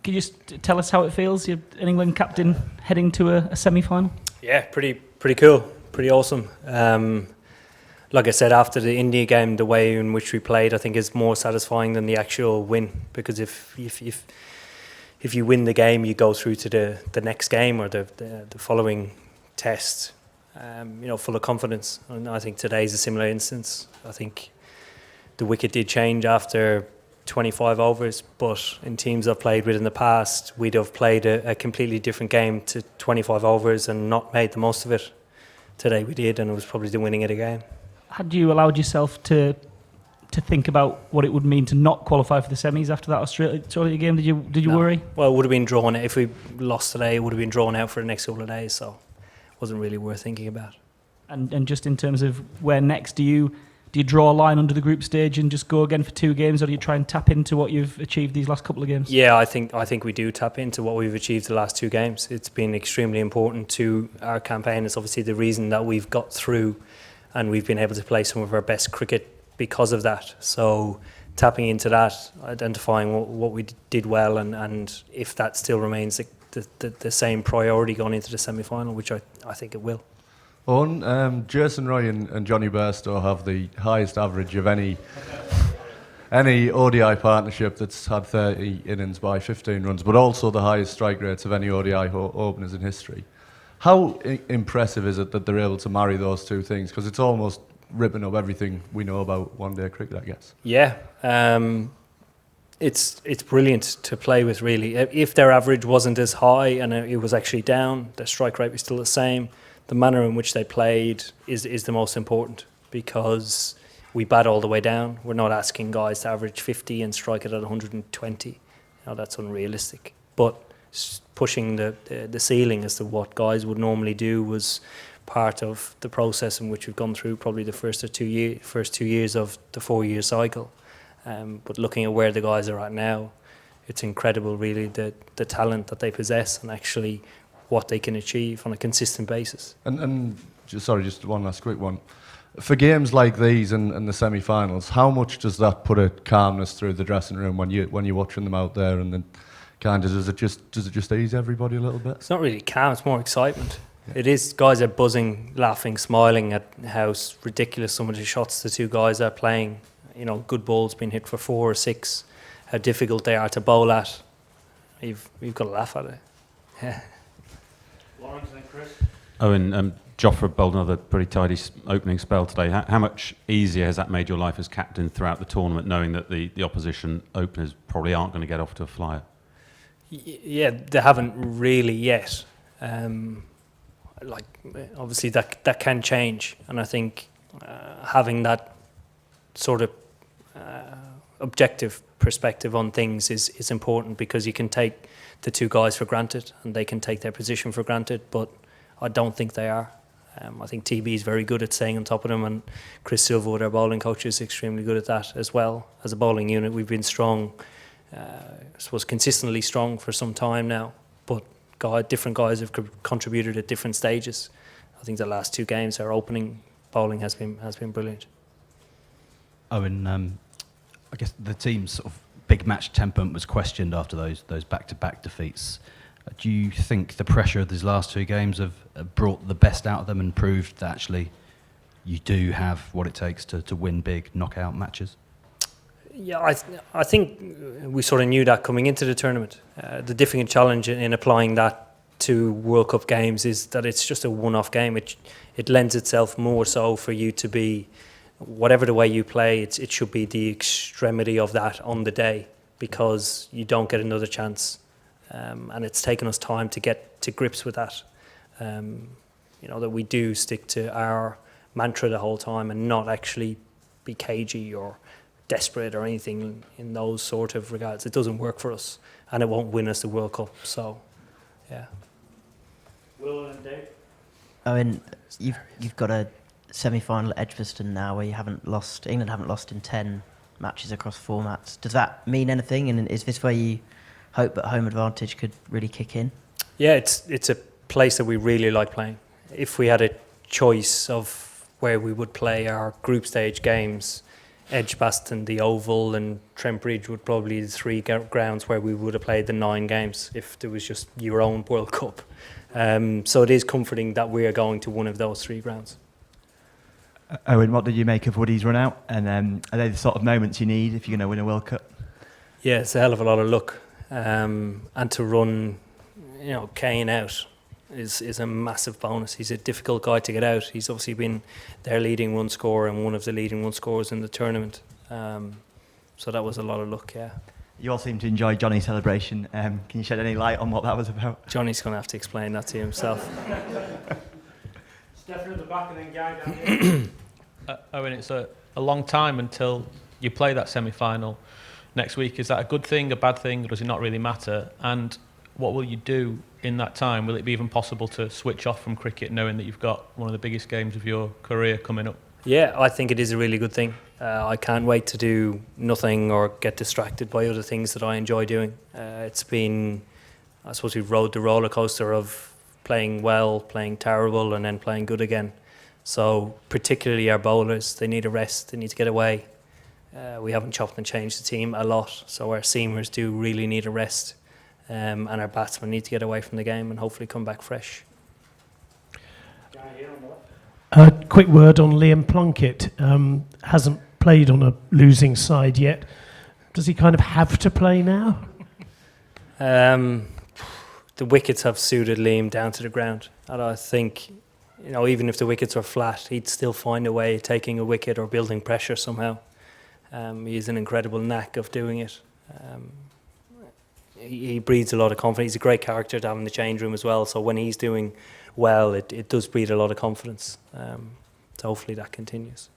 Can you just tell us how it feels? You're an England captain heading to a semi-final. Yeah, pretty cool, pretty awesome. Like I said, after the India game, the way in which we played, I think is more satisfying than the actual win. Because if you win the game, you go through to the next game or the following test, full of confidence. And I think today's a similar instance. I think the wicket did change after 25 overs, but in teams I've played with in the past, we'd have played a completely different game to 25 overs and not made the most of it. Today we did, and it was probably the winning of the game. Had you allowed yourself to think about what it would mean to not qualify for the semis after that Australia game? Did you worry? Well, it would have been drawn. If we lost today, it would have been drawn out for the next couple of days, so it wasn't really worth thinking about. And just in terms of where next, do you draw a line under the group stage and just go again for 2 games, or do you try and tap into what you've achieved these last couple of games? Yeah, I think we do tap into what we've achieved the last 2 games. It's been extremely important to our campaign. It's obviously the reason that we've got through and we've been able to play some of our best cricket because of that. So tapping into that, identifying what we did well, and if that still remains the same priority going into the semi-final, which I think it will. Jason Roy and Johnny Bairstow have the highest average of any ODI partnership that's had 30 innings by 15 runs, but also the highest strike rates of any ODI openers in history. How impressive is it that they're able to marry those 2 things? Because it's almost ripping up everything we know about one-day cricket, I guess. Yeah, it's brilliant to play with, really. If their average wasn't as high and it was actually down, their strike rate was still the same, the manner in which they played is the most important, because we bat all the way down. We're not asking guys to average 50 and strike it at 120. That's unrealistic. But pushing the ceiling as to what guys would normally do was part of the process in which we've gone through probably the first 2 years of the 4-year cycle. But looking at where the guys are at now, it's incredible, really, the talent that they possess and actually what they can achieve on a consistent basis. And just one last quick one. For games like these and the semi-finals, how much does that put a calmness through the dressing room when you're watching them out there, and then kind of does it just ease everybody a little bit? It's not really calm, it's more excitement. Yeah. It is. Guys are buzzing, laughing, smiling at how ridiculous some of the shots the 2 guys are playing. Good balls being hit for 4 or 6, how difficult they are to bowl at. You've got to laugh at it. Yeah. Lawrence and Chris. Eoin, Jofra bowled another pretty tidy opening spell today. How much easier has that made your life as captain throughout the tournament, knowing that the opposition openers probably aren't going to get off to a flyer? Yeah, they haven't really yet. Obviously that can change, and I think having that sort of objective perspective on things is important, because you can take the 2 guys for granted and they can take their position for granted, but I don't think they are. I think TB is very good at staying on top of them, and Chris Silverwood, our bowling coach, is extremely good at that as well. As a bowling unit, we've been strong, I suppose consistently strong for some time now, but different guys have contributed at different stages. I think the last 2 games, our opening bowling has been brilliant. Eoin, I guess the team's sort of big match temperament was questioned after those back-to-back defeats. Do you think the pressure of these last 2 games have brought the best out of them and proved that actually you do have what it takes to win big knockout matches? Yeah, I think we sort of knew that coming into the tournament. The difficult challenge in applying that to World Cup games is that it's just a one-off game. It lends itself more so for you to be, whatever the way you play, it should be the extremity of that on the day, because you don't get another chance. And it's taken us time to get to grips with that. That we do stick to our mantra the whole time and not actually be cagey or desperate or anything in those sort of regards. It doesn't work for us, and it won't win us the World Cup. So, yeah. Will and Dave. Eoin, you've got a semi-final at Edgbaston now where England haven't lost in 10 matches across formats. Does that mean anything? And is this where you hope that home advantage could really kick in? Yeah, it's a place that we really like playing. If we had a choice of where we would play our group stage games, Edgbaston, the Oval, and Trent Bridge would probably be the 3 grounds where we would have played the 9 games if there was just your own World Cup. So it is comforting that we are going to one of those 3 grounds. Eoin, what did you make of Woody's run out? And are they the sort of moments you need if you're going to win a World Cup? Yeah, it's a hell of a lot of luck. And to run, Kane out is a massive bonus. He's a difficult guy to get out. He's obviously been their leading run scorer and one of the leading run scorers in the tournament. So that was a lot of luck, yeah. You all seem to enjoy Johnny's celebration. Can you shed any light on what that was about? Johnny's going to have to explain that to himself. Stefan at the back and then Guy down here. Owen, it's a long time until you play that semi-final next week. Is that a good thing, a bad thing, or does it not really matter? And what will you do in that time? Will it be even possible to switch off from cricket knowing that you've got one of the biggest games of your career coming up? Yeah, I think it is a really good thing. I can't wait to do nothing or get distracted by other things that I enjoy doing. It's been, I suppose we've rode the roller coaster of playing well, playing terrible, and then playing good again. So particularly our bowlers, they need a rest, they need to get away. We haven't chopped and changed the team a lot, so our seamers do really need a rest. And our batsmen need to get away from the game and hopefully come back fresh. A quick word on Liam Plunkett. Hasn't played on a losing side yet. Does he kind of have to play now? The wickets have suited Liam down to the ground. And I think, even if the wickets were flat, he'd still find a way of taking a wicket or building pressure somehow. He has an incredible knack of doing it. He breeds a lot of confidence. He's a great character to have in the change room as well. So when he's doing well, it does breed a lot of confidence. So hopefully that continues.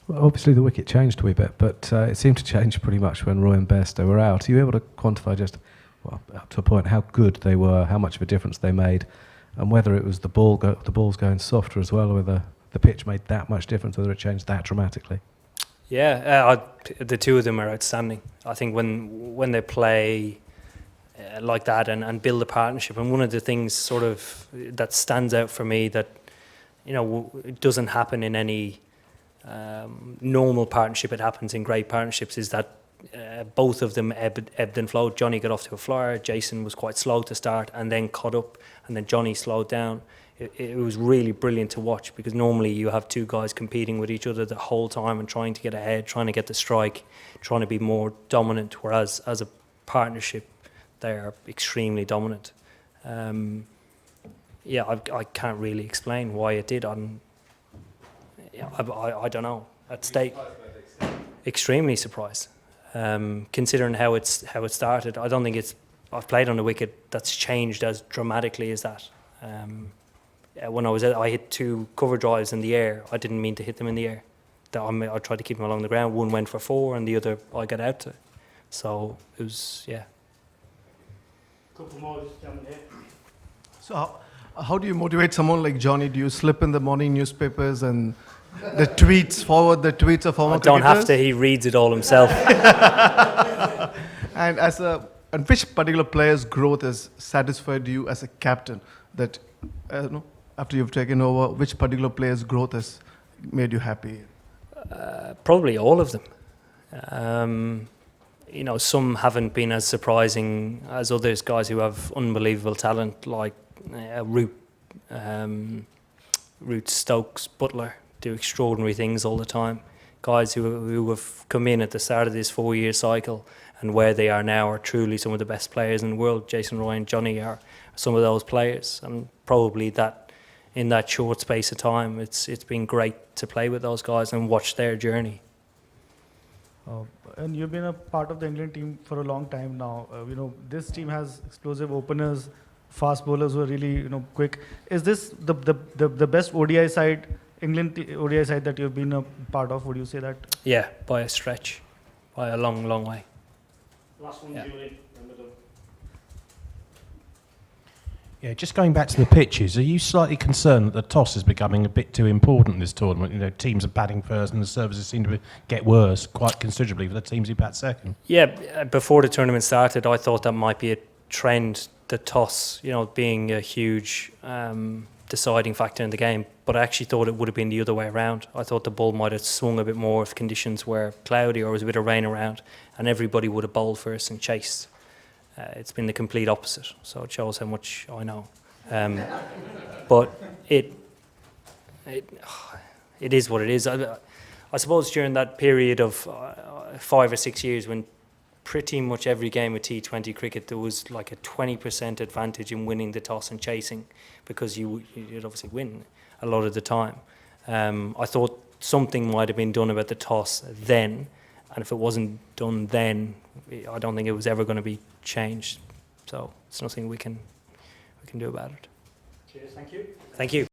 Well, obviously the wicket changed a wee bit, but it seemed to change pretty much when Roy and Bairstow were out. Are you able to quantify just, up to a point, how good they were, how much of a difference they made, and whether it was the balls going softer as well, or whether the pitch made that much difference, whether it changed that dramatically? Yeah, the two of them are outstanding. I think when they play like that and build a partnership, and one of the things sort of that stands out for me that it doesn't happen in any normal partnership, it happens in great partnerships, is that both of them ebbed and flowed. Johnny got off to a flyer, Jason was quite slow to start and then caught up, and then Johnny slowed down. It was really brilliant to watch, because normally you have two guys competing with each other the whole time and trying to get ahead, trying to get the strike, trying to be more dominant, whereas as a partnership they are extremely dominant. I can't really explain why it did. I don't know. At stake, extremely surprised. Considering how it started, I don't think I've played on a wicket that's changed as dramatically as that. When I was I hit 2 cover drives in the air. I didn't mean to hit them in the air. I tried to keep them along the ground. One went for 4 and the other I got out to. So it was, Couple more just down here. So how do you motivate someone like Johnny? Do you slip in the morning newspapers and the tweets, forward the tweets of former cricketers? I don't have to. He reads it all himself. And which particular player's growth has satisfied you as a captain? That after you've taken over, which particular player's growth has made you happy? Probably all of them. Some haven't been as surprising as others. Guys who have unbelievable talent, like Root Stokes, Butler, do extraordinary things all the time. Guys who have come in at the start of this 4-year cycle and where they are now are truly some of the best players in the world. Jason Roy and Johnny are some of those players, and probably that in that short space of time, it's been great to play with those guys and watch their journey. And you've been a part of the England team for a long time now. This team has explosive openers, fast bowlers who are really quick. Is this the best ODI side, ODI side that you've been a part of? Would you say that? Yeah, by a stretch, by a long, long way. Last one, Julian. Yeah, just going back to the pitches, are you slightly concerned that the toss is becoming a bit too important in this tournament? Teams are batting first and the services seem to get worse quite considerably for the teams who bat second. Yeah, before the tournament started, I thought that might be a trend, the toss, being a huge deciding factor in the game. But I actually thought it would have been the other way around. I thought the ball might have swung a bit more if conditions were cloudy or there was a bit of rain around, and everybody would have bowled first and chased. It's been the complete opposite, so it shows how much I know. But it is what it is. I suppose during that period of 5 or 6 years when pretty much every game of T20 cricket there was like a 20% advantage in winning the toss and chasing, because you'd obviously win a lot of the time. I thought something might have been done about the toss then, and if it wasn't done then, I don't think it was ever going to be changed. So it's nothing we can do about it. Cheers, thank you. Thank you.